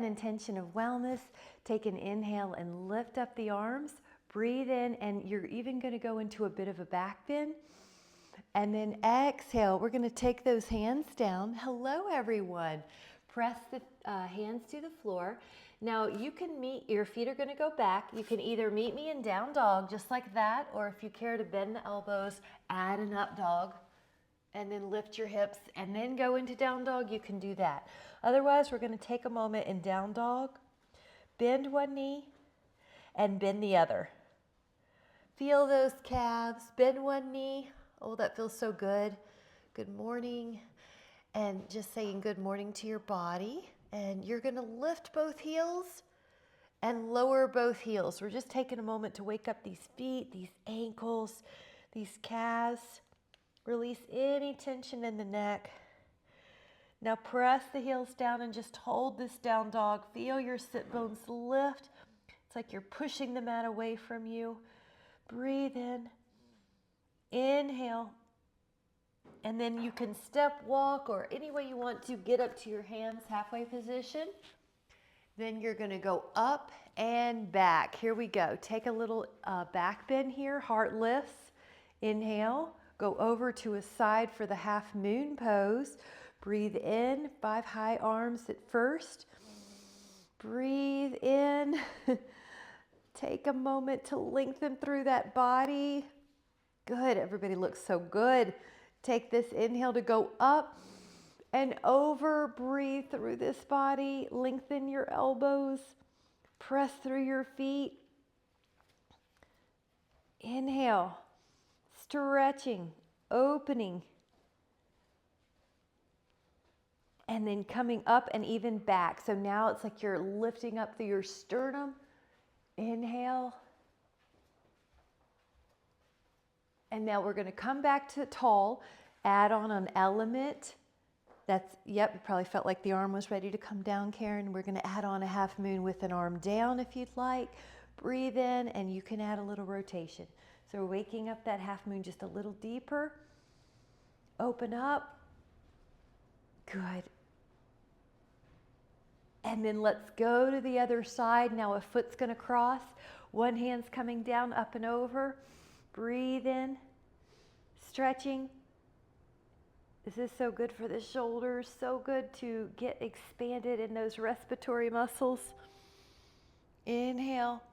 intention of wellness, take an inhale and lift up the arms. Breathe in, and you're even going to go into a bit of a back bend. And then exhale, we're going to take those hands down. Hello, everyone. Press the hands to the floor. Now, you can your feet are going to go back. You can either meet me in down dog, just like that, or if you care to bend the elbows, add an up dog, and then lift your hips, and then go into down dog, you can do that. Otherwise, we're going to take a moment in down dog, bend one knee, and bend the other. Feel those calves, bend one knee. Oh, that feels so good. Good morning. And just saying good morning to your body. And you're going to lift both heels and lower both heels. We're just taking a moment to wake up these feet, these ankles, these calves. Release any tension in the neck. Now press the heels down and just hold this down dog. Feel your sit bones lift. It's like you're pushing the mat away from you. Breathe in. Inhale. And then you can step walk or any way you want to get up to your hands, halfway position. Then you're going to go up and back. Here we go. Take a little back bend here. Heart lifts. Inhale. Go over to a side for the half moon pose. Breathe in. 5 high arms at first. Breathe in. Take a moment to lengthen through that body. Good. Everybody looks so good. Take this inhale to go up and over. Breathe through this body. Lengthen your elbows. Press through your feet. Inhale. Stretching. Opening. And then coming up and even back. So now it's like you're lifting up through your sternum. Inhale. And now we're going to come back to tall, add on an element. Yep, you probably felt like the arm was ready to come down, Karen. We're going to add on a half moon with an arm down if you'd like. Breathe in, and you can add a little rotation. So we're waking up that half moon just a little deeper. Open up. Good. And then let's go to the other side. Now a foot's going to cross. One hand's coming down, up and over. Breathe in. Stretching. This is so good for the shoulders. So good to get expanded in those respiratory muscles. Inhale.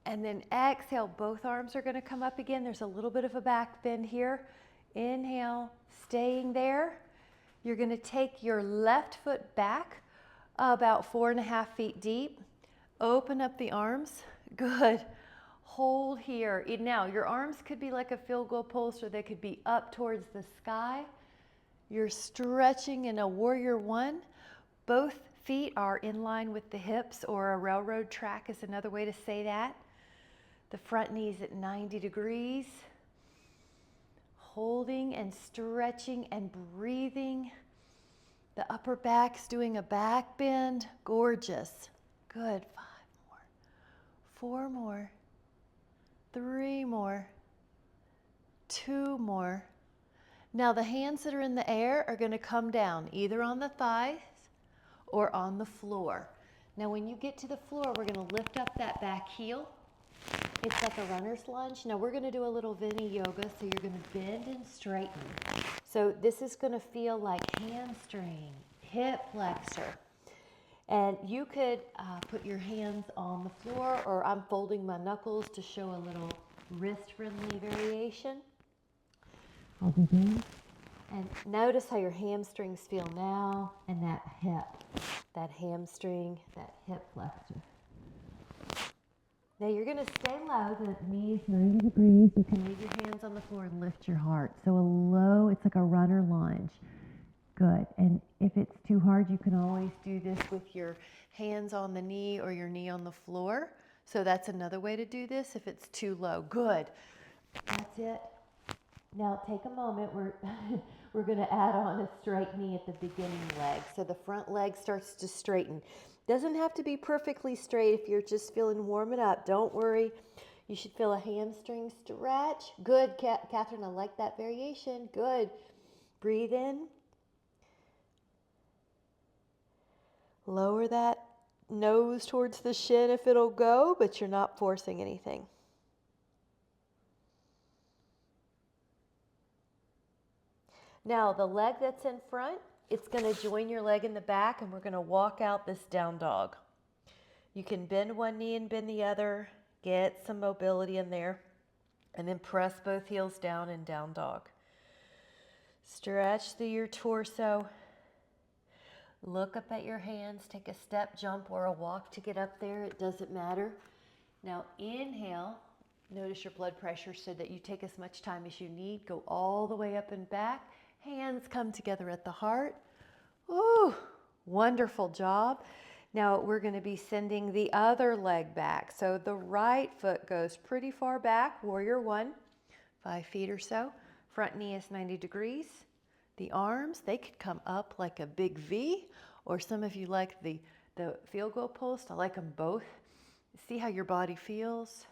And then exhale, both arms are going to come up again. There's a little bit of a back bend here. Inhale, staying there. You're going to take your left foot back about 4.5 feet deep. Open up the arms. Good. Hold here. Now, your arms could be like a field goal post, or they could be up towards the sky. You're stretching in a warrior one. Both feet are in line with the hips, or a railroad track is another way to say that. The front knee's at 90 degrees. Holding and stretching and breathing. The upper back's doing a back bend. Gorgeous. Good. 5 more. 4 more. 3 more. 2 more. Now the hands that are in the air are going to come down either on the thighs or on the floor. Now when you get to the floor, we're going to lift up that back heel. It's like a runner's lunge. Now we're going to do a little Vinny yoga, so you're going to bend and straighten. So this is going to feel like hamstring, hip flexor. And you could put your hands on the floor, or I'm folding my knuckles to show a little wrist-friendly variation. I'll begin. And notice how your hamstrings feel now, and that hip, that hamstring, that hip flexor. Now you're going to stay low, the knees 90 degrees. You can leave your hands on the floor and lift your heart. So a low, it's like a runner lunge. Good. And if it's too hard, you can always do this with your hands on the knee or your knee on the floor. So that's another way to do this if it's too low. Good. That's it. Now take a moment. We're going to add on a straight knee at the beginning leg. So the front leg starts to straighten. Doesn't have to be perfectly straight if you're just feeling warm it up. Don't worry. You should feel a hamstring stretch. Good, Catherine, I like that variation. Good. Breathe in. Lower that nose towards the shin if it'll go, but you're not forcing anything. Now, the leg that's in front, it's going to join your leg in the back, and we're going to walk out this down dog. You can bend one knee and bend the other, get some mobility in there, and then press both heels down in down dog. Stretch through your torso. Look up at your hands. Take a step, jump, or a walk to get up there. It doesn't matter. Now, inhale. Notice your blood pressure so that you take as much time as you need. Go all the way up and back. Hands come together at the heart. Ooh, wonderful job. Now we're going to be sending the other leg back. So the right foot goes pretty far back, warrior one, 5 feet or so. Front knee is 90 degrees. The arms, they could come up like a big V, or some of you like the field goal post. I like them both. See how your body feels.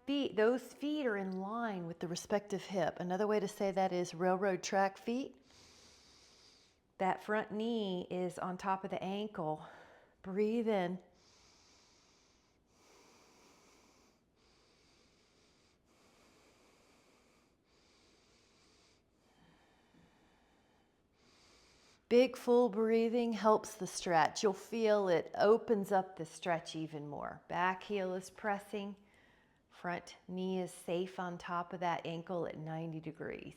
Those feet are in line with the respective hip. Another way to say that is railroad track feet. That front knee is on top of the ankle. Breathe in. Big full breathing helps the stretch. You'll feel it opens up the stretch even more. Back heel is pressing. Front knee is safe on top of that ankle at 90 degrees.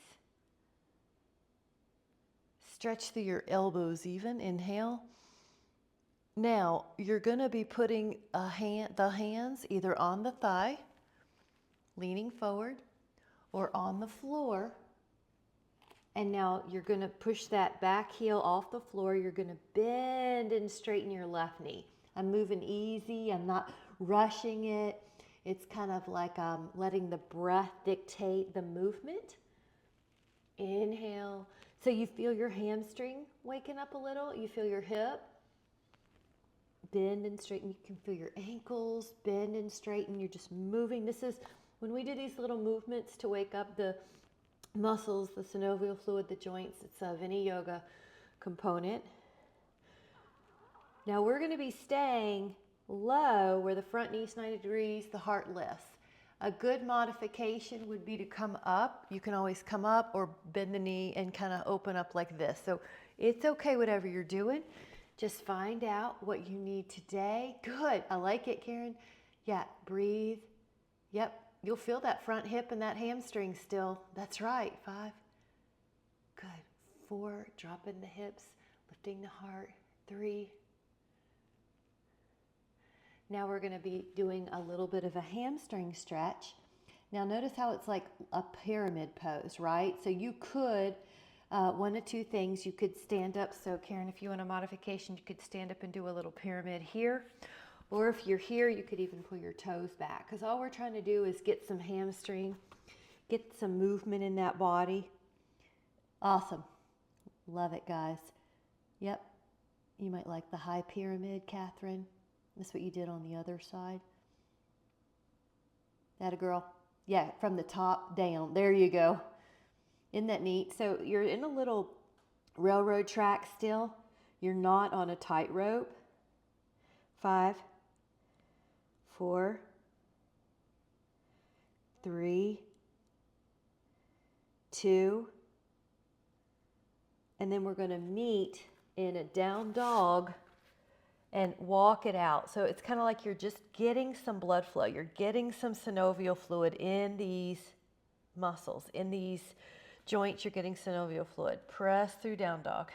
Stretch through your elbows even. Inhale. Now, you're going to be putting the hands either on the thigh, leaning forward, or on the floor. And now you're going to push that back heel off the floor. You're going to bend and straighten your left knee. I'm moving easy. I'm not rushing it. It's kind of like letting the breath dictate the movement. Inhale. So you feel your hamstring waking up a little. You feel your hip. Bend and straighten. You can feel your ankles. Bend and straighten. You're just moving. This is when we do these little movements to wake up the muscles, the synovial fluid, the joints. It's of any yoga component. Now we're going to be staying low where the front knee's 90 degrees, the heart lifts. A good modification would be to come up. You can always come up or bend the knee and kind of open up like this. So it's okay whatever you're doing. Just find out what you need today. Good. I like it, Karen. Yeah, breathe. Yep. You'll feel that front hip and that hamstring still. That's right. 5. Good. 4. Dropping the hips, lifting the heart. 3. Now we're going to be doing a little bit of a hamstring stretch. Now notice how it's like a pyramid pose, right? So you could, one of two things, you could stand up. So Karen, if you want a modification, you could stand up and do a little pyramid here. Or if you're here, you could even pull your toes back. Because all we're trying to do is get some hamstring, get some movement in that body. Awesome. Love it, guys. Yep. You might like the high pyramid, Catherine. That's what you did on the other side. That a girl? Yeah, from the top down. There you go. Isn't that neat? So you're in a little railroad track still. You're not on a tightrope. 5, 4, 3, 2, and then we're going to meet in a down dog and walk it out. So it's kind of like you're just getting some blood flow. You're getting some synovial fluid in these muscles, in these joints. You're getting synovial fluid. Press through down dog.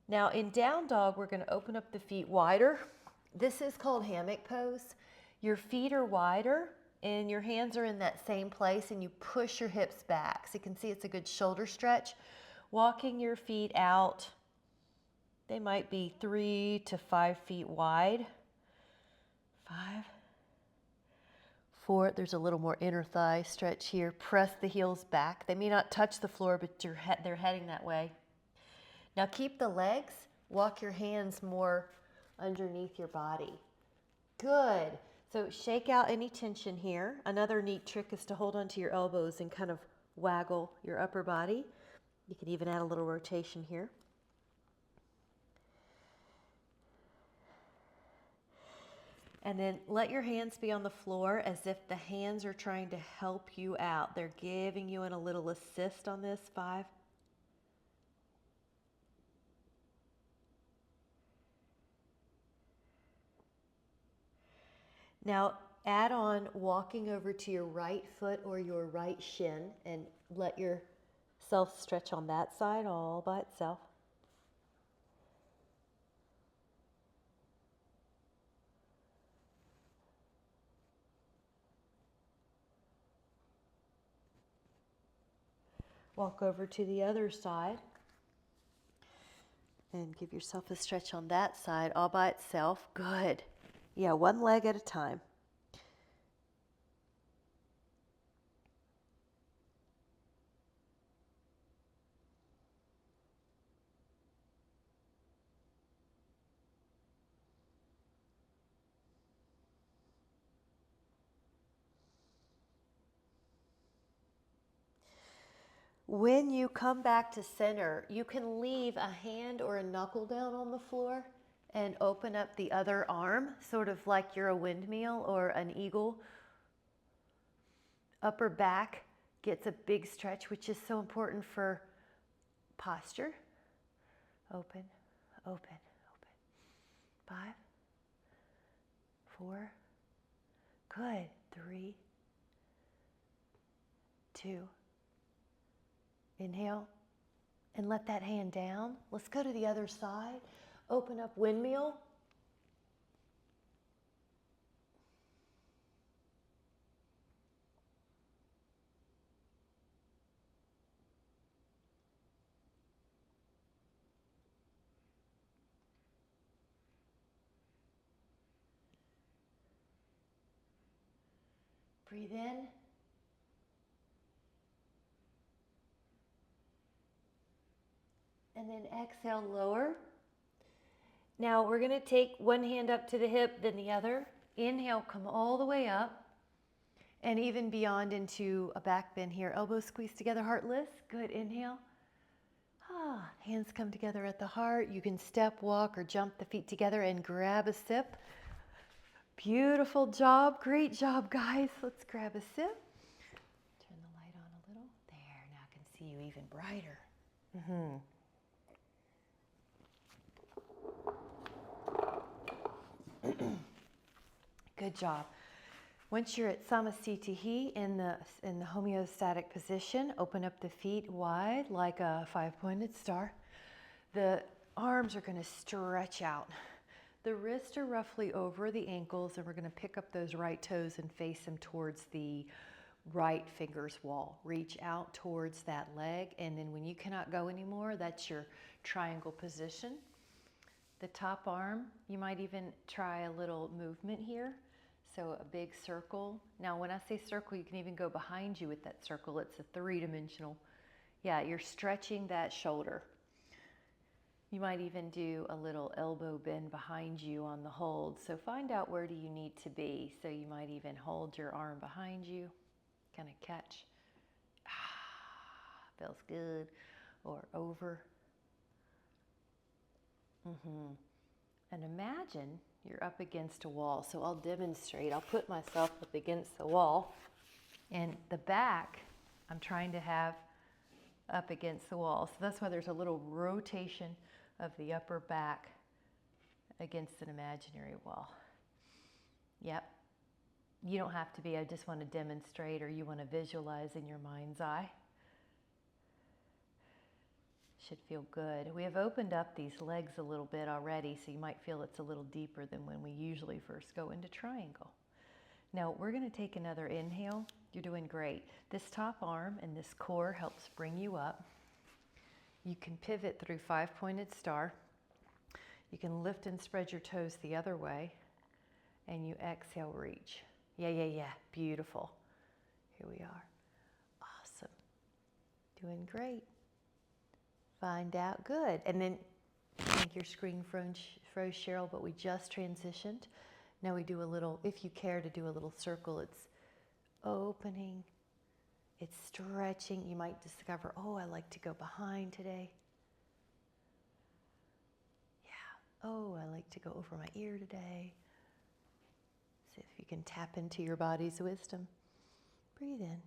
Now in down dog, we're going to open up the feet wider. This is called hammock pose. Your feet are wider and your hands are in that same place, and you push your hips back. So you can see it's a good shoulder stretch. Walking your feet out. They might be 3 to 5 feet wide. 5, 4, there's a little more inner thigh stretch here. Press the heels back. They may not touch the floor, but they're heading that way. Now keep the legs, walk your hands more underneath your body. Good. So shake out any tension here. Another neat trick is to hold onto your elbows and kind of waggle your upper body. You can even add a little rotation here. And then let your hands be on the floor as if the hands are trying to help you out. They're giving you a little assist on this. 5. Now add on walking over to your right foot or your right shin and let yourself stretch on that side all by itself. Walk over to the other side and give yourself a stretch on that side all by itself. Good. Yeah, one leg at a time. When you come back to center, you can leave a hand or a knuckle down on the floor and open up the other arm, sort of like you're a windmill or an eagle. Upper back gets a big stretch, which is so important for posture. Open, open, open. 5, 4, good. 3, 2. Inhale and let that hand down. Let's go to the other side. Open up windmill. Breathe in. And then exhale, lower. Now we're going to take one hand up to the hip, then the other. Inhale, come all the way up and even beyond into a back bend here. Elbows squeeze together, heart lifts. Good, inhale. Hands come together at the heart. You can step, walk, or jump the feet together and grab a sip. Beautiful job. Great job, guys. Let's grab a sip. Turn the light on a little. There, now I can see you even brighter. Good job. Once you're at Samasthiti in the homeostatic position, open up the feet wide like a 5-pointed star. The arms are going to stretch out. The wrists are roughly over the ankles, and we're going to pick up those right toes and face them towards the right fingers wall. Reach out towards that leg, and then when you cannot go anymore, that's your triangle position. The top arm, you might even try a little movement here. So a big circle. Now when I say circle, you can even go behind you with that circle. It's a 3-dimensional. Yeah, you're stretching that shoulder. You might even do a little elbow bend behind you on the hold. So find out where do you need to be. So you might even hold your arm behind you, kind of catch. Feels good. Or over. And imagine you're up against a wall. So I'll demonstrate. I'll put myself up against the wall. And the back, I'm trying to have up against the wall. So that's why there's a little rotation of the upper back against an imaginary wall. Yep. You don't have to be. I just want to demonstrate, or you want to visualize in your mind's eye. Should feel good. We have opened up these legs a little bit already, so you might feel it's a little deeper than when we usually first go into triangle. Now we're going to take another inhale. You're doing great. This top arm and this core helps bring you up. You can pivot through 5-pointed star. You can lift and spread your toes the other way, and you exhale, reach. Yeah. Beautiful. Here we are. Awesome. Doing great. Find out. Good. And then I think your screen froze, Cheryl, but we just transitioned Now we do a little, if you care to do a little circle, it's opening, it's stretching. You might discover, oh, I like to go behind today. Yeah. Oh, I like to go over my ear today. See if you can tap into your body's wisdom. Breathe in.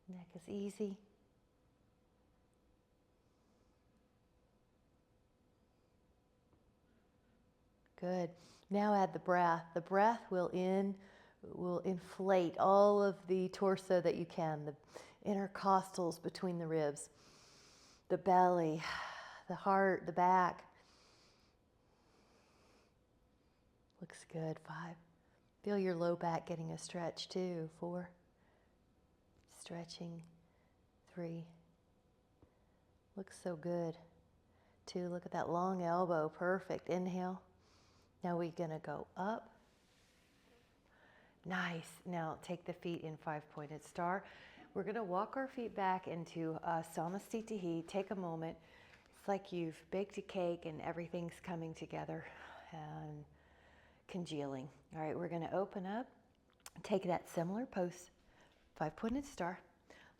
Neck is easy. Good. Now add the breath. The breath will inflate all of the torso that you can, the intercostals between the ribs, the belly, the heart, the back. Looks good. 5. Feel your low back getting a stretch too. 4. Stretching. 3. Looks so good. 2. Look at that long elbow. Perfect. Inhale. Now we're going to go up. Nice. Now take the feet in 5-pointed star. We're going to walk our feet back into Samasthiti. Take a moment. It's like you've baked a cake and everything's coming together and congealing. All right, we're going to open up. Take that similar pose, 5-pointed star.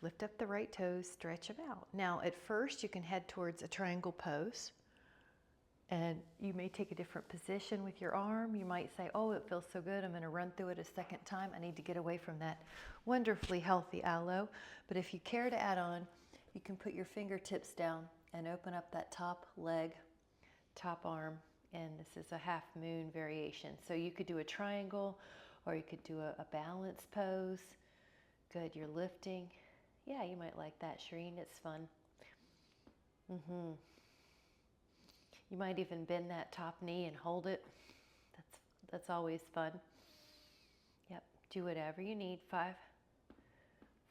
Lift up the right toes, stretch them out. Now, at first, you can head towards a triangle pose. And you may take a different position with your arm. You might say, oh, it feels so good. I'm going to run through it a second time. I need to get away from that wonderfully healthy aloe. But if you care to add on, you can put your fingertips down and open up that top leg, top arm. And this is a half moon variation. So you could do a triangle or you could do a balance pose. Good, you're lifting. Yeah, you might like that, Shireen. It's fun. You might even bend that top knee and hold it. That's always fun. Yep, do whatever you need. 5,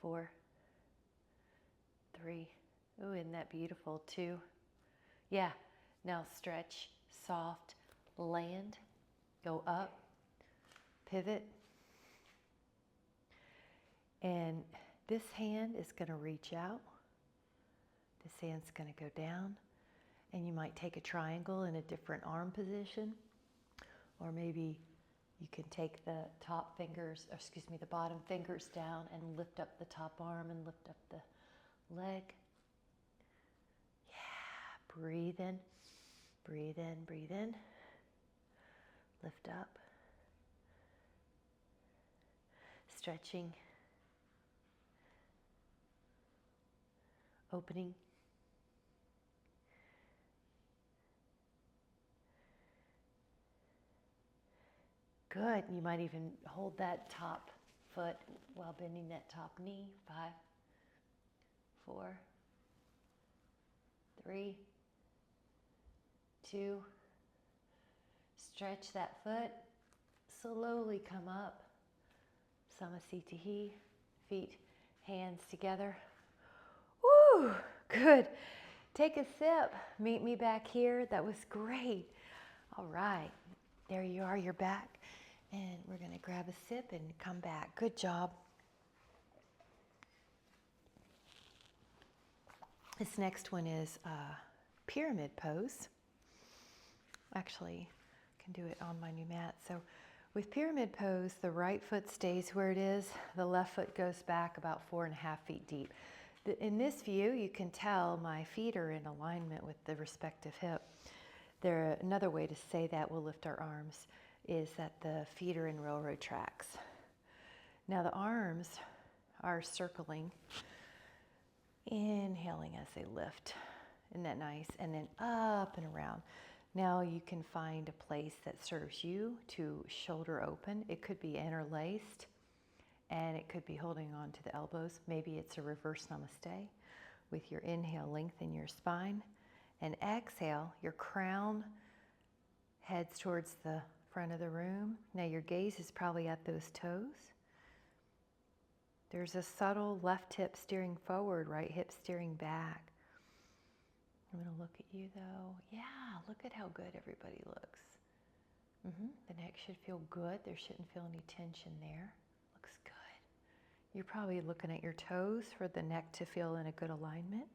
4, 3. Ooh, isn't that beautiful? 2. Yeah, now stretch, soft, land, go up, pivot. And this hand is going to reach out. This hand's going to go down. And you might take a triangle in a different arm position, or maybe you can take the top fingers, or excuse me, the bottom fingers down and lift up the top arm and lift up the leg. Yeah, breathe in, breathe in, breathe in. Lift up. Stretching. Opening. Good. You might even hold that top foot while bending that top knee. 5, 4, 3, 2. Stretch that foot. Slowly come up. Samasthiti. Feet, hands together. Woo! Good. Take a sip. Meet me back here. That was great. All right. There you are. You're back. And we're going to grab a sip and come back. Good job. This next one is pyramid pose. Actually, I can do it on my new mat. So with pyramid pose, the right foot stays where it is. The left foot goes back about 4.5 feet deep. In this view, you can tell my feet are in alignment with the respective hip. Another way to say that, we'll lift our arms, is that the feet are in railroad tracks. Now the arms are circling, inhaling as they lift. Isn't that nice? And then up and around. Now you can find a place that serves you to shoulder open. It could be interlaced, and it could be holding on to the elbows. Maybe it's a reverse namaste. With your inhale, lengthen your spine. And exhale, your crown heads towards the front of the room. Now your gaze is probably at those toes. There's a subtle left hip steering forward, right hip steering back. I'm going to look at you though. Yeah, look at how good everybody looks. The neck should feel good. There shouldn't feel any tension there. Looks good. You're probably looking at your toes for the neck to feel in a good alignment.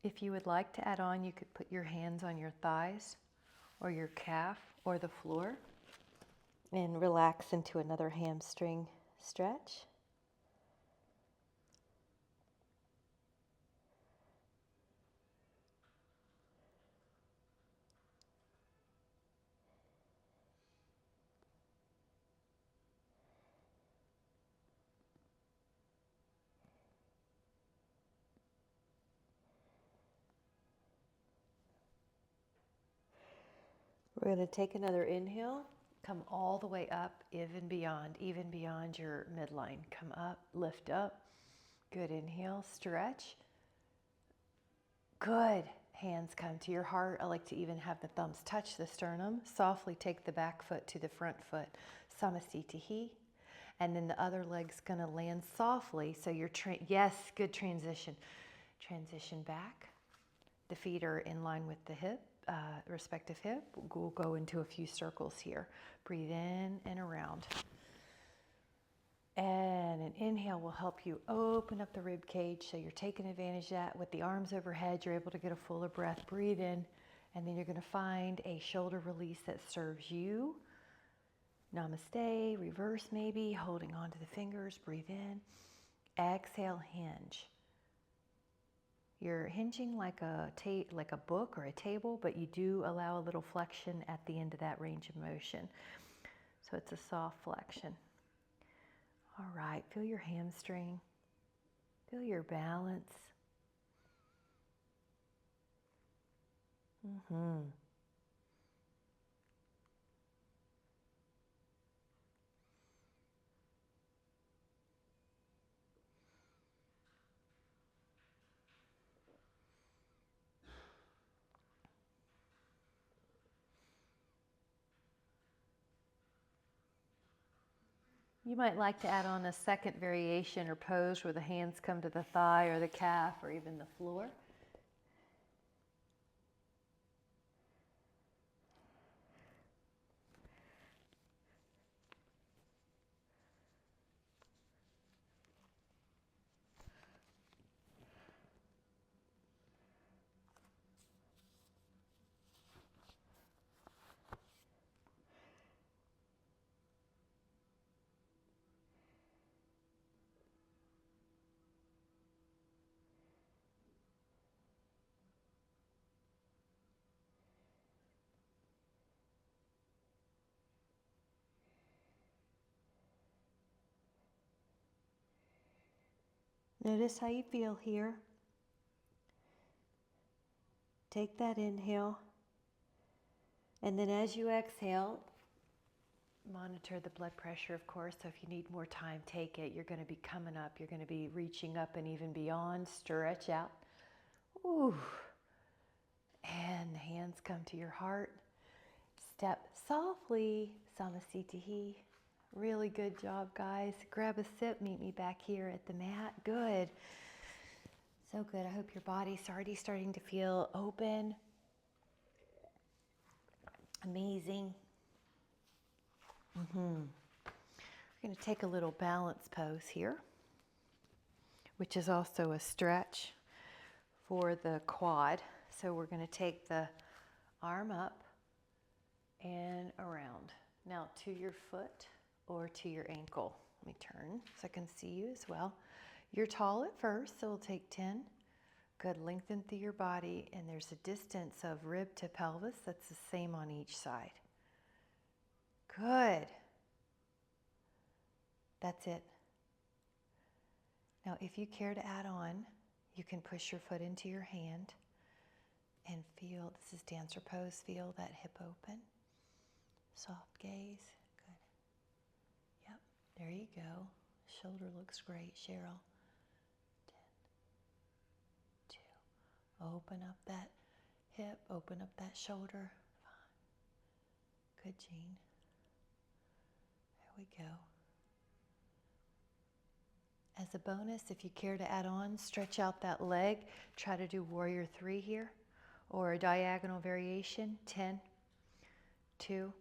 If you would like to add on, you could put your hands on your thighs or your calf or the floor and relax into another hamstring stretch. We're going to take another inhale, come all the way up, even beyond your midline. Come up, lift up. Good, inhale, stretch. Good, hands come to your heart. I like to even have the thumbs touch the sternum. Softly take the back foot to the front foot, samasthiti. And then the other leg's going to land softly. So you're, yes, good transition. Transition back. The feet are in line with the hip, respective hip. We'll go into a few circles here. Breathe in and around. And an inhale will help you open up the rib cage. So you're taking advantage of that. With the arms overhead, you're able to get a fuller breath. Breathe in, and then you're going to find a shoulder release that serves you. Namaste, reverse maybe, holding on to the fingers. Breathe in. Exhale, hinge. You're hinging like a book or a table, but you do allow a little flexion at the end of that range of motion. So it's a soft flexion. All right, feel your hamstring. Feel your balance. You might like to add on a second variation or pose where the hands come to the thigh or the calf or even the floor. Notice how you feel here. Take that inhale. And then as you exhale, monitor the blood pressure, of course. So if you need more time, take it. You're going to be coming up. You're going to be reaching up and even beyond. Stretch out. Ooh. And the hands come to your heart. Step softly, samasthiti. Really good job, guys. Grab a sip. Meet me back here at the mat. Good. So good. I hope your body's already starting to feel open. Amazing. We're going to take a little balance pose here, which is also a stretch for the quad. So we're going to take the arm up and around. Now to your foot or to your ankle. Let me turn so I can see you as well. You're tall at first, so we'll take 10. Good, lengthen through your body, and there's a distance of rib to pelvis that's the same on each side. Good. That's it. Now, if you care to add on, you can push your foot into your hand and feel, this is dancer pose, feel that hip open. Soft gaze. Good. Yep, there you go. Shoulder looks great, Cheryl. 10, 2. Open up that hip, open up that shoulder. Good, Jean. There we go. As a bonus, if you care to add on, stretch out that leg. Try to do warrior 3 here, or a diagonal variation. 10, 2,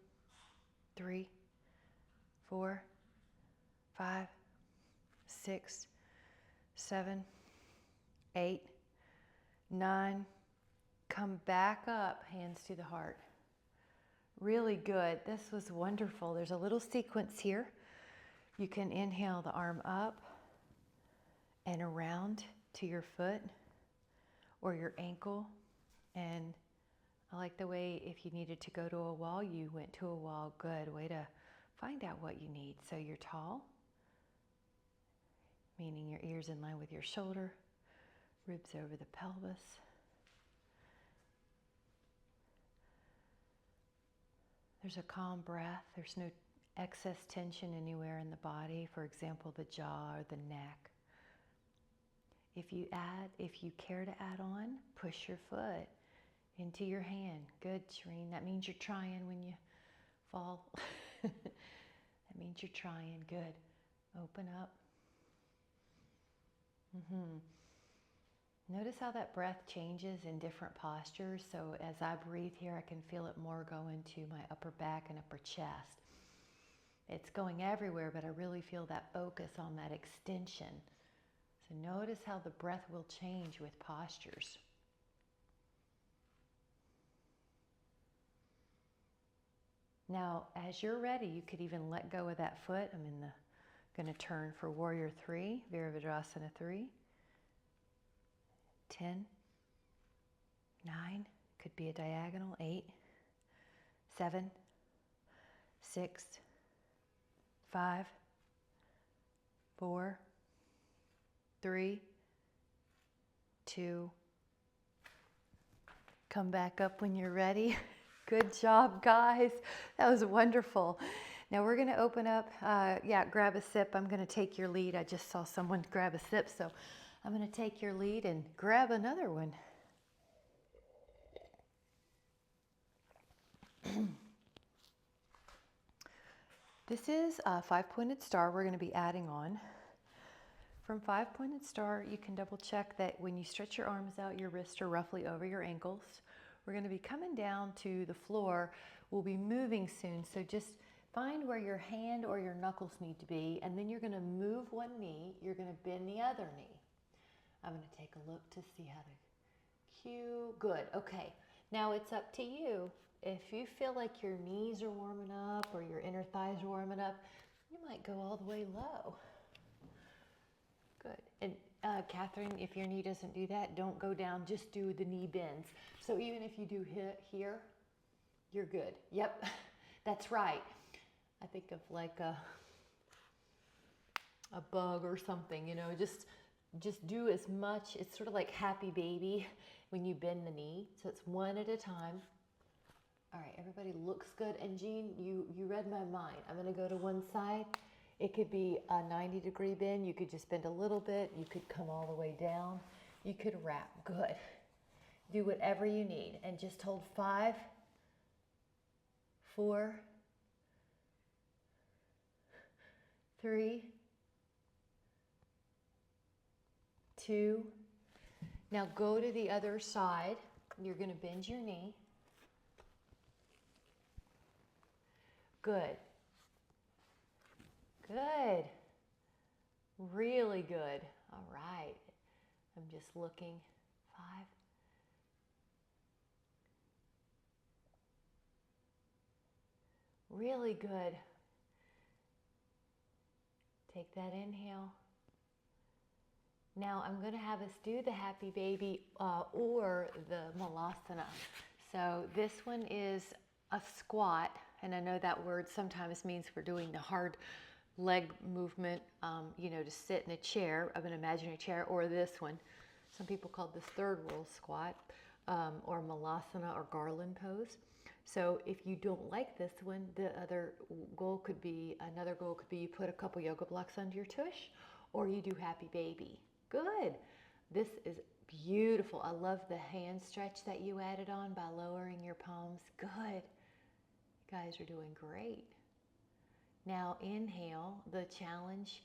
3, 4, 5, 6, 7, 8, 9. Come back up, hands to the heart. Really good. This was wonderful. There's a little sequence here. You can inhale the arm up and around to your foot or your ankle. And I like the way if you needed to go to a wall, you went to a wall. Good way to find out what you need. So you're tall, meaning your ears in line with your shoulder, ribs over the pelvis. There's a calm breath. There's no excess tension anywhere in the body, for example, the jaw or the neck. If you care to add on, push your foot into your hand. Good, Shireen. That means you're trying when you fall. That means you're trying. Good. Open up. Notice how that breath changes in different postures. So as I breathe here, I can feel it more go into my upper back and upper chest. It's going everywhere, but I really feel that focus on that extension. So notice how the breath will change with postures. Now, as you're ready, you could even let go of that foot. I'm going to turn for Warrior 3, Virabhadrasana 3. 10, 9, could be a diagonal, 8, 7, 6, 5, 4, 3, 2. Come back up when you're ready. Good job, guys. That was wonderful. Now we're going to open up, grab a sip. I'm going to take your lead. I just saw someone grab a sip, so I'm going to take your lead and grab another one. This is a 5-pointed star we're going to be adding on. From 5-pointed star, you can double check that when you stretch your arms out, your wrists are roughly over your ankles. We're going to be coming down to the floor. We'll be moving soon, so just find where your hand or your knuckles need to be, and then you're going to move one knee. You're going to bend the other knee. I'm going to take a look to see how to cue. Good. Okay. Now it's up to you. If you feel like your knees are warming up or your inner thighs are warming up, you might go all the way low. Good. And Catherine, if your knee doesn't do that, don't go down. Just do the knee bends. So even if you do hit here, you're good. Yep. That's right. I think of like a bug or something, just do as much. It's sort of like happy baby when you bend the knee. So it's one at a time. All right, everybody looks good. And Jean, you read my mind. I'm going to go to one side. It could be a 90-degree bend. You could just bend a little bit. You could come all the way down. You could wrap. Good. Do whatever you need. And just hold 5, 4, 3, 2. Now go to the other side. You're going to bend your knee. Good. Good. Really good. All right. I'm just looking. 5. Really good. Take that inhale. Now I'm going to have us do the happy baby or the malasana. So this one is a squat, and I know that word sometimes means we're doing the hard leg movement, to sit in a chair, of an imaginary chair, or this one. Some people call this third world squat, or malasana or garland pose. So if you don't like this one, another goal could be you put a couple yoga blocks under your tush, or you do happy baby. Good. This is beautiful. I love the hand stretch that you added on by lowering your palms. Good. You guys are doing great. Now inhale. The challenge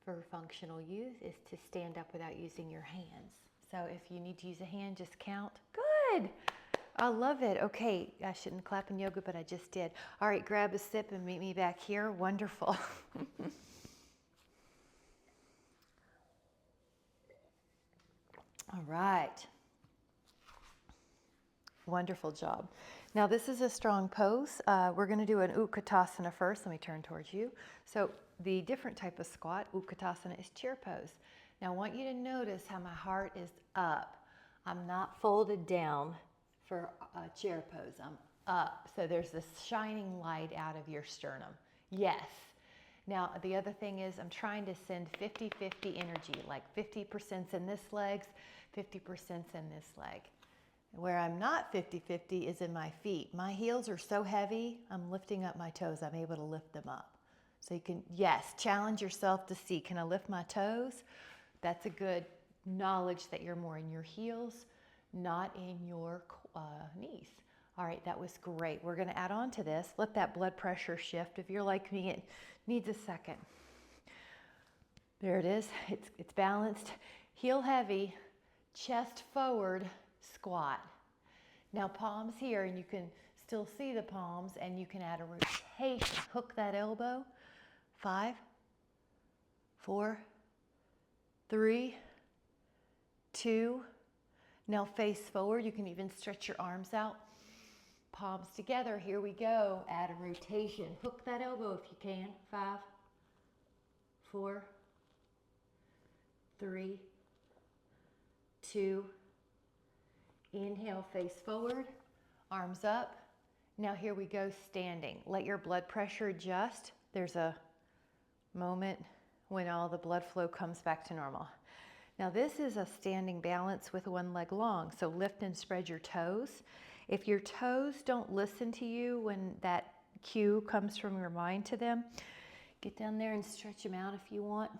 for functional youth is to stand up without using your hands. So if you need to use a hand, just count. Good. I love it. Okay, I shouldn't clap in yoga, but I just did. All right, grab a sip and meet me back here. Wonderful. All right. Wonderful job. Now this is a strong pose. We're going to do an Utkatasana first. Let me turn towards you. So the different type of squat, Utkatasana, is chair pose. Now I want you to notice how my heart is up. I'm not folded down for a chair pose. I'm up. So there's this shining light out of your sternum. Yes. Now the other thing is I'm trying to send 50-50 energy, like 50% in this leg, 50% in this leg. Where I'm not 50-50 is in my feet. My heels are so heavy, I'm lifting up my toes. I'm able to lift them up. So you can, yes, challenge yourself to see, can I lift my toes? That's a good knowledge that you're more in your heels, not in your knees. All right, that was great. We're gonna add on to this. Let that blood pressure shift. If you're like me, it needs a second. There it is, it's balanced. Heel heavy, chest forward, squat. Now palms here, and you can still see the palms, and you can add a rotation. Hook that elbow. 5, 4, 3, 2. Now face forward. You can even stretch your arms out. Palms together. Here we go. Add a rotation. Hook that elbow if you can. 5, 4, 3, 2. Inhale, face forward, arms up. Now here we go, standing. Let your blood pressure adjust. There's a moment when all the blood flow comes back to normal. Now this is a standing balance with one leg long. So lift and spread your toes. If your toes don't listen to you when that cue comes from your mind to them, get down there and stretch them out if you want.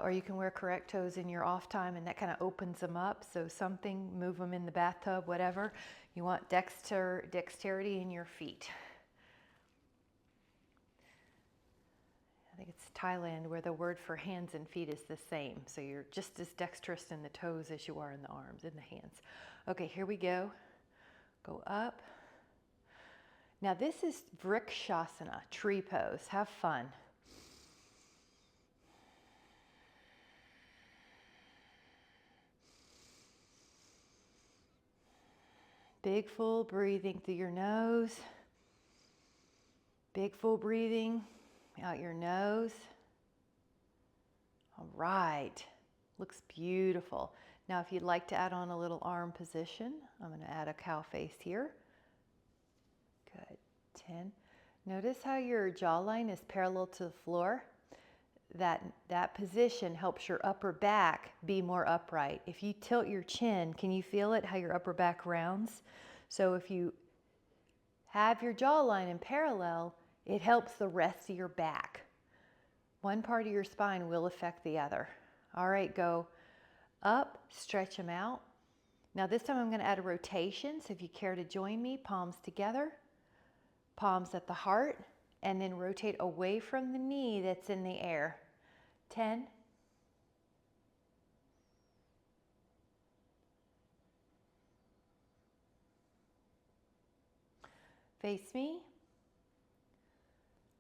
Or you can wear correct toes in your off time, and that kind of opens them up. So something, move them in the bathtub, whatever. You want dexterity in your feet. I think it's Thailand where the word for hands and feet is the same. So you're just as dexterous in the toes as you are in the arms, in the hands. Okay, here we go. Go up. Now this is Vrikshasana, tree pose. Have fun. Big full breathing through your nose. Big full breathing out your nose. All right, looks beautiful. Now if you'd like to add on a little arm position, I'm going to add a cow face here. Good, 10. Notice how your jawline is parallel to the floor. That position helps your upper back be more upright. If you tilt your chin, can you feel it, how your upper back rounds? So if you have your jawline in parallel, it helps the rest of your back. One part of your spine will affect the other. All right, go up, stretch them out. Now this time I'm going to add a rotation, so if you care to join me, palms together, palms at the heart, and then rotate away from the knee that's in the air. 10. Face me.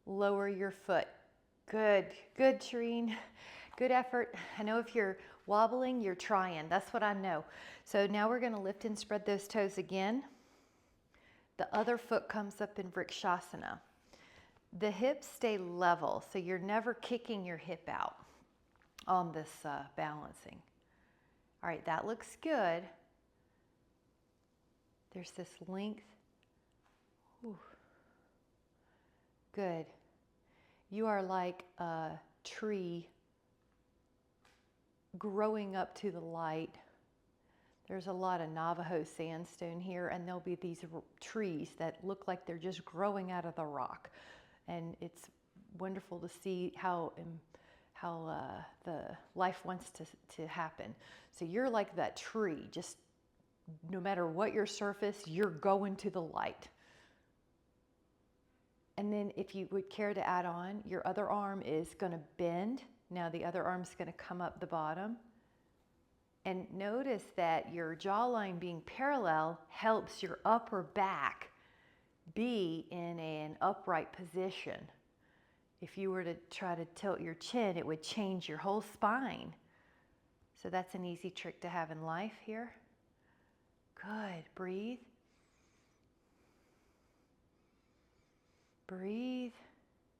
Lower your foot. Good, good, Shereen. Good effort. I know if you're wobbling, you're trying. That's what I know. So now we're going to lift and spread those toes again. The other foot comes up in Vrikshasana. The hips stay level, so you're never kicking your hip out on this balancing. All right, that looks good. There's this length. Whew. Good. You are like a tree growing up to the light. There's a lot of Navajo sandstone here, and there'll be these trees that look like they're just growing out of the rock. And it's wonderful to see how the life wants to happen. So you're like that tree, just no matter what your surface, you're going to the light. And then if you would care to add on, your other arm is going to bend. Now the other arm's going to come up the bottom. And notice that your jawline being parallel helps your upper back be in an upright position. If you were to try to tilt your chin, it would change your whole spine. So that's an easy trick to have in life here. Good. Breathe. Breathe.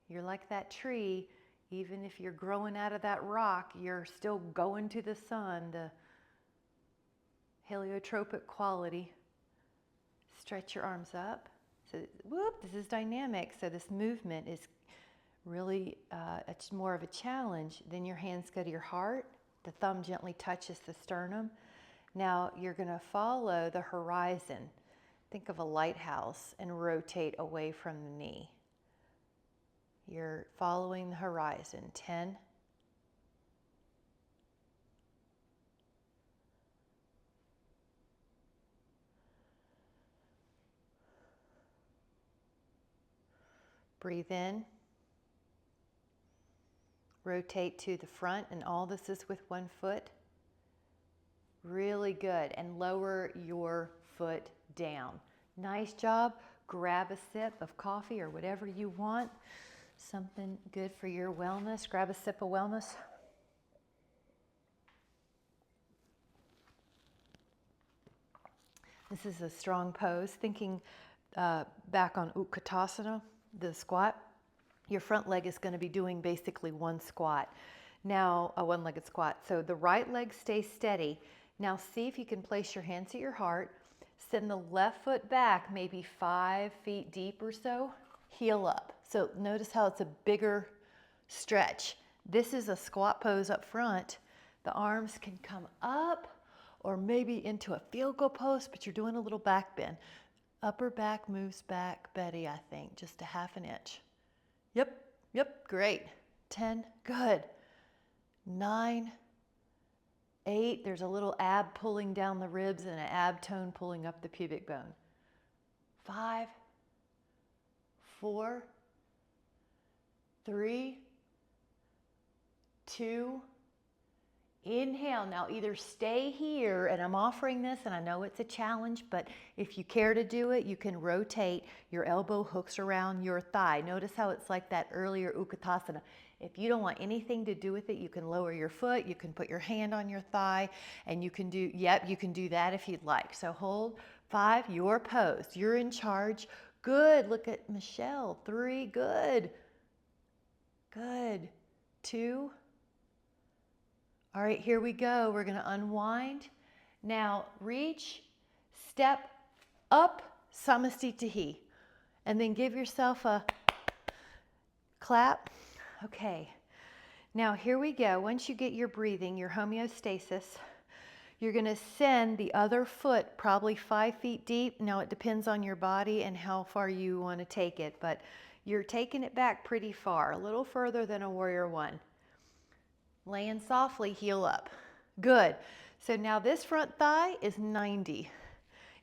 You're like that tree. Even if you're growing out of that rock, you're still going to the sun, the heliotropic quality. Stretch your arms up. So, whoop, this is dynamic. So this movement is really, it's more of a challenge. Then your hands go to your heart. The thumb gently touches the sternum. Now you're going to follow the horizon. Think of a lighthouse and rotate away from the knee. You're following the horizon. 10. Breathe in. Rotate to the front, and all this is with one foot. Really good. And lower your foot down. Nice job. Grab a sip of coffee or whatever you want. Something good for your wellness. Grab a sip of wellness. This is a strong pose. Thinking back on Utkatasana, the squat. Your front leg is going to be doing basically one squat. Now, a one-legged squat. So the right leg stays steady. Now see if you can place your hands at your heart. Send the left foot back, maybe 5 feet deep or so. Heel up. So notice how it's a bigger stretch. This is a squat pose up front. The arms can come up or maybe into a field goal pose, but you're doing a little back bend. Upper back moves back, Betty, I think, just a ½ inch. Yep, great. 10, good. 9, 8, there's a little ab pulling down the ribs and an ab tone pulling up the pubic bone. 5, 4, 3, 2, inhale. Now either stay here, and I'm offering this, and I know it's a challenge, but if you care to do it, you can rotate your elbow hooks around your thigh. Notice how it's like that earlier Utkatasana. If you don't want anything to do with it, you can lower your foot, you can put your hand on your thigh, and you can do, you can do that if you'd like. So hold. 5, your pose. You're in charge. Good. Look at Michelle. 3, good. Good. 2. All right, here we go. We're going to unwind. Now reach, step up, Samasthitihi, and then give yourself a clap. Okay, now here we go. Once you get your breathing, your homeostasis, you're going to send the other foot probably 5 feet deep. Now it depends on your body and how far you want to take it, but you're taking it back pretty far, a little further than a warrior one. Laying softly, heel up. Good. So now this front thigh is 90.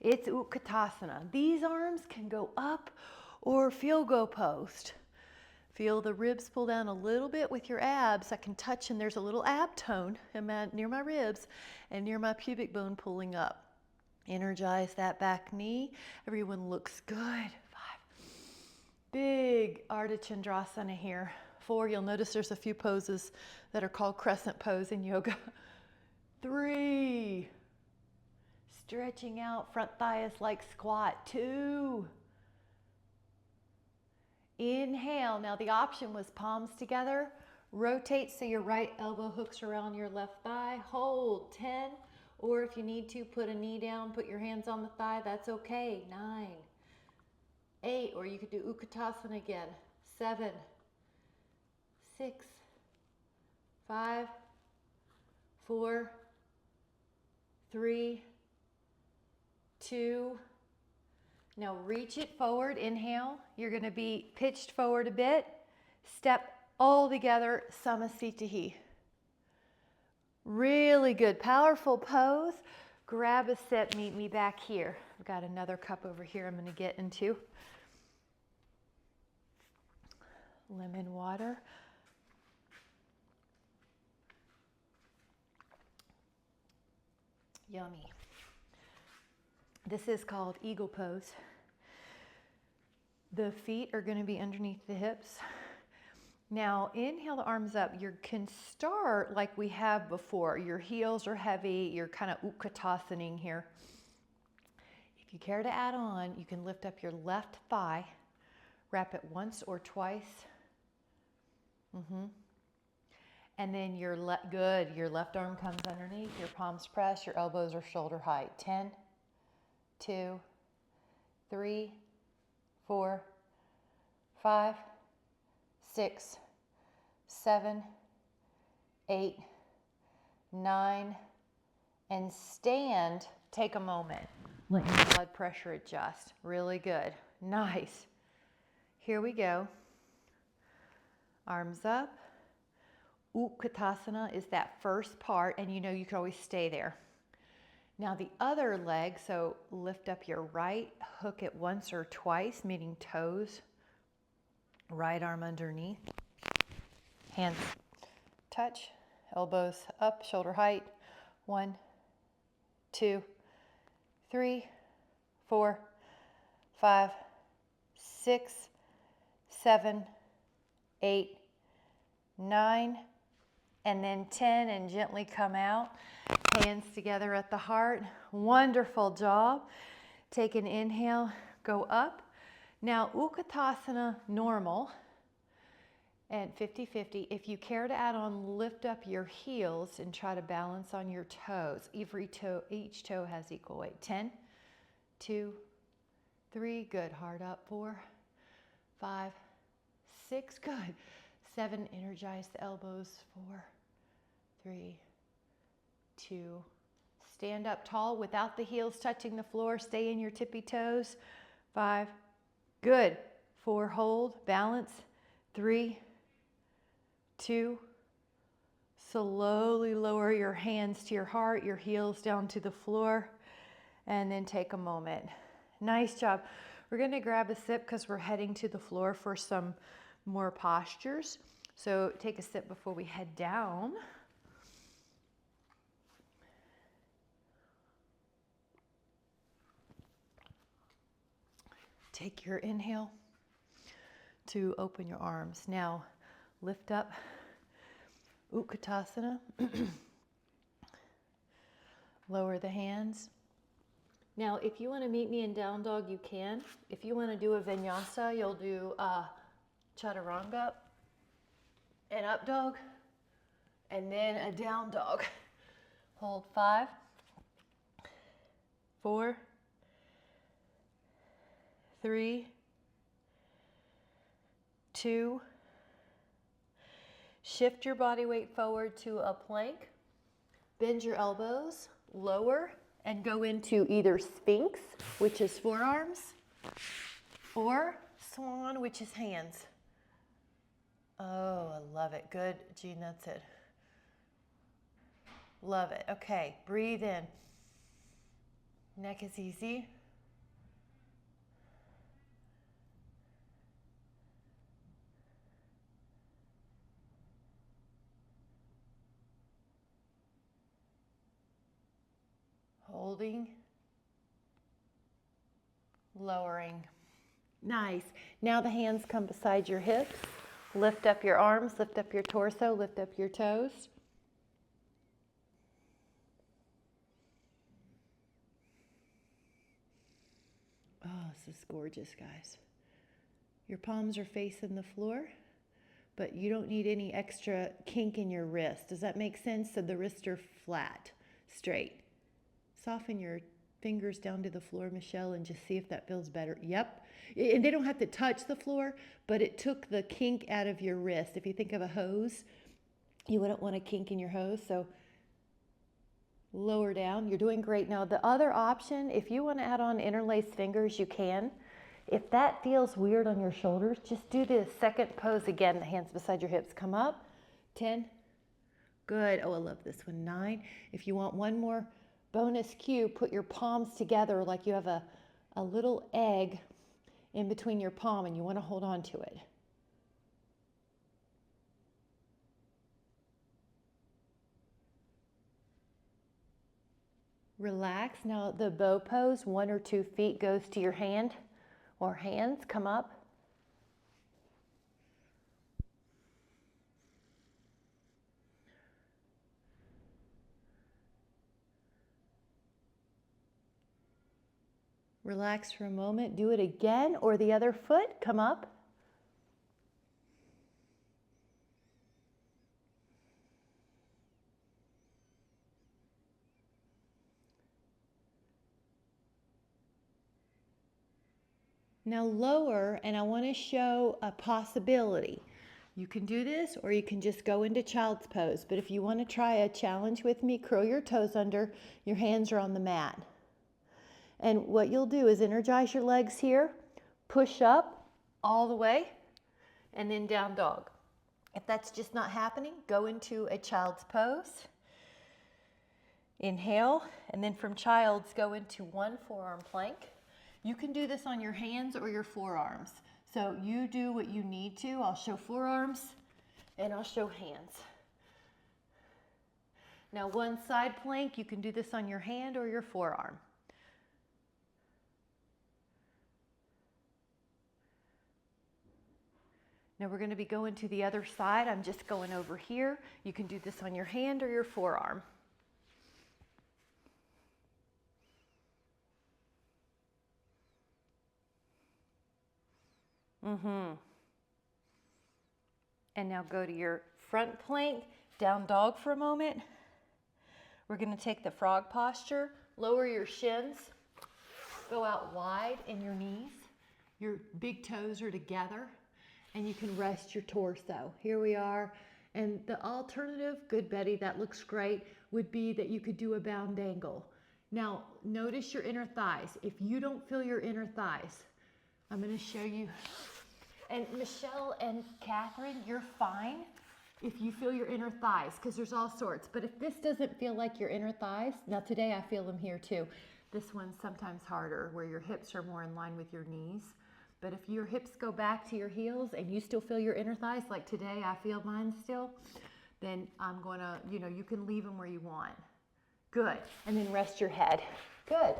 It's Utkatasana. These arms can go up or field goal post. Feel the ribs pull down a little bit with your abs. I can touch, and there's a little ab tone near my ribs and near my pubic bone pulling up. Energize that back knee. Everyone looks good. 5. Big Ardha Chandrasana here. 4, you'll notice there's a few poses that are called crescent pose in yoga. 3, stretching out, front thigh is like squat. 2, inhale. Now the option was palms together. Rotate so your right elbow hooks around your left thigh. Hold. 10, or if you need to, put a knee down, put your hands on the thigh, that's okay. 9, 8, or you could do Utkatasana again. 7, 6, 5, 4, 3, 2. Now reach it forward. Inhale. You're going to be pitched forward a bit. Step all together, Samasthitihi. Really good, powerful pose. Grab a sip. Meet me back here. I've got another cup over here I'm going to get into. Lemon water. Yummy. This is called eagle pose. The feet are going to be underneath the hips. Now inhale the arms up. You can start like we have before. Your heels are heavy. You're kind of Utkatasanaing here. If you care to add on, you can lift up your left thigh, wrap it once or twice. And then your left arm comes underneath, your palms press, your elbows are shoulder height. 10, 2, 3, 4, 5, 6, 7, 8, 9, and stand. Take a moment. Let your blood pressure adjust. Really good. Nice. Here we go. Arms up. Utkatasana is that first part, and you know you can always stay there. Now the other leg, so lift up your right, hook it once or twice, meaning toes, right arm underneath, hands touch, elbows up, shoulder height. 1, 2, 3, 4, 5, 6, 7, 8, 9, and then 10, and gently come out. Hands together at the heart. Wonderful job. Take an inhale, go up. Now Utkatasana normal and 50-50. If you care to add on, lift up your heels and try to balance on your toes. Each toe has equal weight. 10, 2, 3, good. Hard up. 4, 5, 6, good. 7, energize the elbows. 4, 3, 2, stand up tall without the heels touching the floor. Stay in your tippy toes. 5, good. 4, hold, balance. 3, 2, slowly lower your hands to your heart, your heels down to the floor, and then take a moment. Nice job. We're going to grab a sip because we're heading to the floor for some more postures. So take a sip before we head down. Take your inhale to open your arms. Now lift up, Utkatasana. Lower the hands. Now if you want to meet me in down dog, you can. If you want to do a vinyasa, you'll do chaturanga, an up dog, and then a down dog. Hold 5, 4, 3, 2, shift your body weight forward to a plank, bend your elbows, lower, and go into either Sphinx, which is forearms, or Swan, which is hands. Oh, I love it. Good, Jean, that's it. Love it. Okay, breathe in. Neck is easy. Holding, lowering. Nice. Now the hands come beside your hips. Lift up your arms, lift up your torso, lift up your toes. Oh, this is gorgeous, guys. Your palms are facing the floor, but you don't need any extra kink in your wrist. Does that make sense? So the wrists are flat, straight. Soften your fingers down to the floor, Michelle, and just see if that feels better. Yep. And they don't have to touch the floor, but it took the kink out of your wrist. If you think of a hose, you wouldn't want a kink in your hose, so lower down. You're doing great. Now, the other option, if you want to add on interlaced fingers, you can. If that feels weird on your shoulders, just do the second pose again, the hands beside your hips. Come up. 10. Good. Oh, I love this one. 9. If you want one more bonus cue, put your palms together like you have a little egg in between your palm and you want to hold on to it. Relax. Now the bow pose, 1 or 2 feet goes to your hand or hands. Come up. Relax for a moment. Do it again, or the other foot. Come up. Now lower, and I want to show a possibility. You can do this, or you can just go into child's pose. But if you want to try a challenge with me, curl your toes under. Your hands are on the mat. And what you'll do is energize your legs here, push up all the way, and then down dog. If that's just not happening, go into a child's pose. Inhale, and then from child's, go into one forearm plank. You can do this on your hands or your forearms. So you do what you need to. I'll show forearms and I'll show hands. Now one side plank, you can do this on your hand or your forearm. Now we're going to be going to the other side. I'm just going over here. You can do this on your hand or your forearm. And now go to your front plank, down dog for a moment. We're going to take the frog posture, lower your shins, go out wide in your knees. Your big toes are together, and you can rest your torso. Here we are. And the alternative, good Betty, that looks great, would be that you could do a bound angle. Now, notice your inner thighs. If you don't feel your inner thighs, I'm going to show you. And Michelle and Catherine, you're fine if you feel your inner thighs, because there's all sorts. But if this doesn't feel like your inner thighs, now today I feel them here too. This one's sometimes harder, where your hips are more in line with your knees. But if your hips go back to your heels and you still feel your inner thighs, like today I feel mine still, then I'm going to, you can leave them where you want. Good. And then rest your head. Good.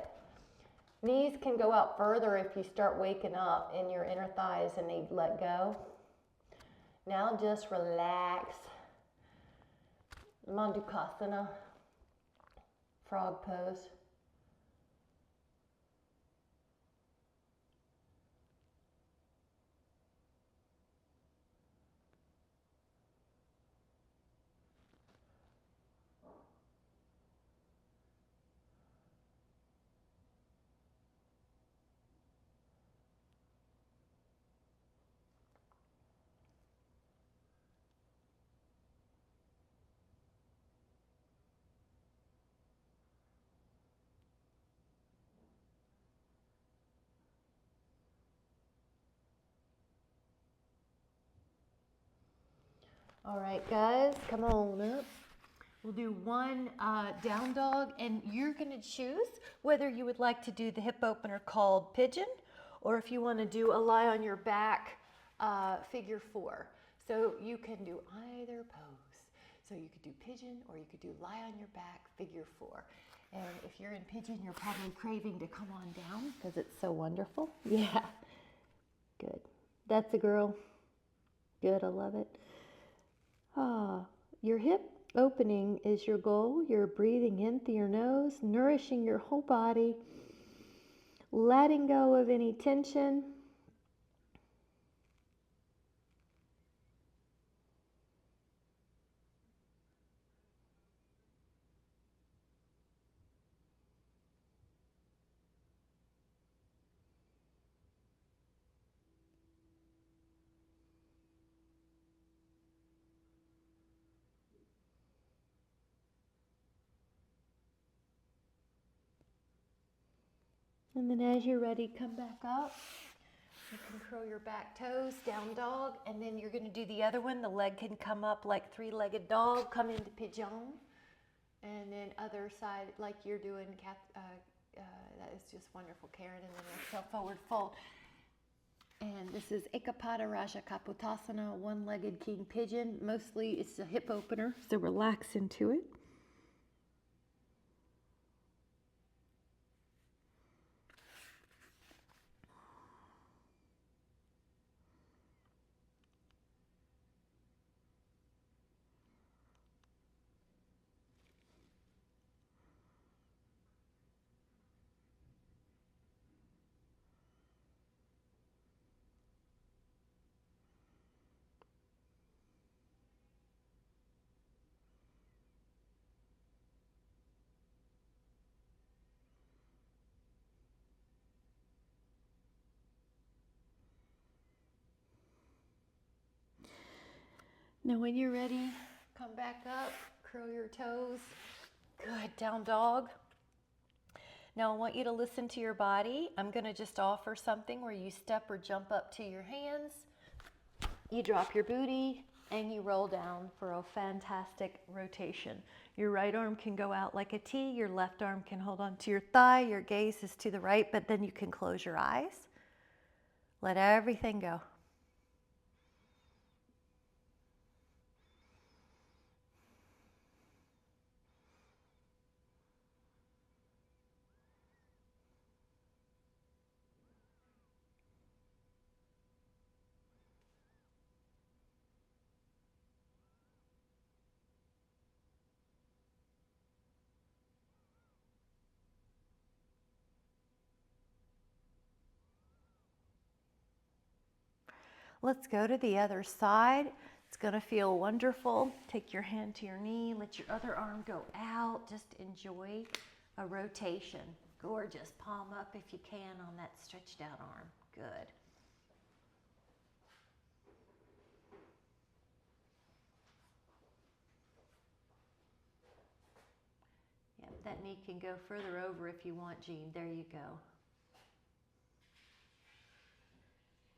Knees can go out further if you start waking up in your inner thighs and they let go. Now just relax. Mandukasana, frog pose. All right, guys, come on up. We'll do one down dog, and you're going to choose whether you would like to do the hip opener called pigeon, or if you want to do a lie on your back figure 4. So you can do either pose. So you could do pigeon, or you could do lie on your back figure 4. And if you're in pigeon, you're probably craving to come on down because it's so wonderful. Yeah, good. That's a girl. Good, I love it. Your hip opening is your goal. You're breathing in through your nose, nourishing your whole body, letting go of any tension. And then as you're ready, come back up. You can curl your back toes, down dog, and then you're going to do the other one. The leg can come up like three-legged dog, come into pigeon, and then other side like you're doing. That is just wonderful, Karen. And then exhale, forward fold. And this is Ekapada Raja Kapotasana, one-legged king pigeon. Mostly it's a hip opener, so relax into it. Now when you're ready, come back up, curl your toes. Good, down dog. Now I want you to listen to your body. I'm gonna just offer something where you step or jump up to your hands, you drop your booty, and you roll down for a fantastic rotation. Your right arm can go out like a T, your left arm can hold on to your thigh, your gaze is to the right, but then you can close your eyes. Let everything go. Let's go to the other side. It's gonna feel wonderful. Take your hand to your knee, let your other arm go out. Just enjoy a rotation. Gorgeous, palm up if you can on that stretched out arm. Good. Yep, that knee can go further over if you want, Jean. There you go.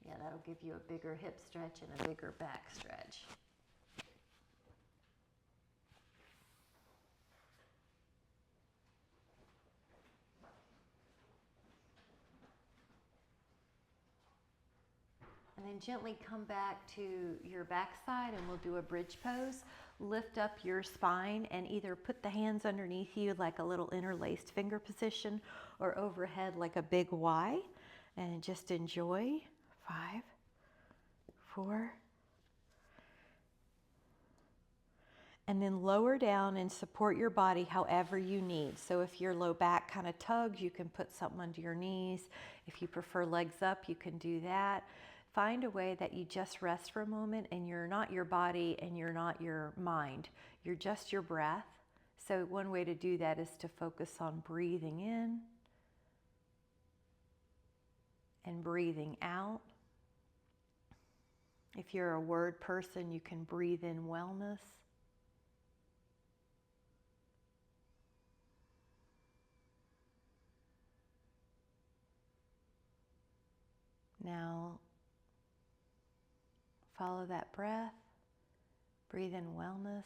Yeah, that'll give you a bigger hip stretch and a bigger back stretch. And then gently come back to your backside and we'll do a bridge pose. Lift up your spine and either put the hands underneath you like a little interlaced finger position or overhead like a big Y. And just enjoy. 5, 4. And then lower down and support your body however you need. So if your low back kind of tugs, you can put something under your knees. If you prefer legs up, you can do that. Find a way that you just rest for a moment and you're not your body and you're not your mind. You're just your breath. So one way to do that is to focus on breathing in and breathing out. If you're a word person, you can breathe in wellness. Now, follow that breath. Breathe in wellness.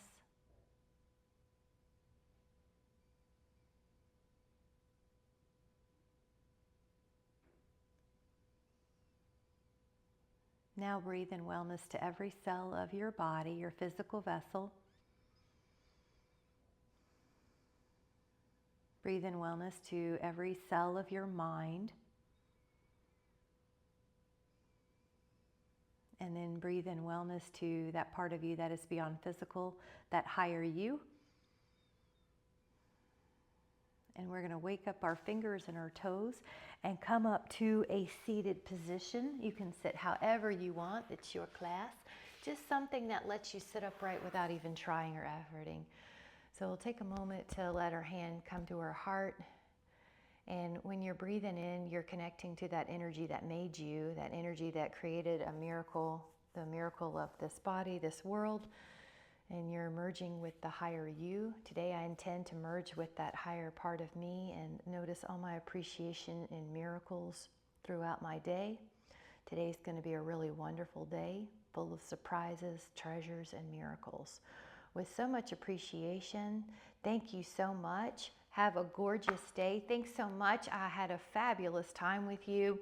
Now breathe in wellness to every cell of your body, your physical vessel. Breathe in wellness to every cell of your mind. And then breathe in wellness to that part of you that is beyond physical, that higher you. And we're going to wake up our fingers and our toes and come up to a seated position. You can sit however you want. It's your class. Just something that lets you sit upright without even trying or efforting. So we'll take a moment to let our hand come to our heart. And when you're breathing in, you're connecting to that energy that made you, that energy that created a miracle, the miracle of this body, this world. And you're merging with the higher you. Today I intend to merge with that higher part of me and notice all my appreciation and miracles throughout my day. Today's going to be a really wonderful day, full of surprises, treasures, and miracles. With so much appreciation, thank you so much. Have a gorgeous day. Thanks so much. I had a fabulous time with you.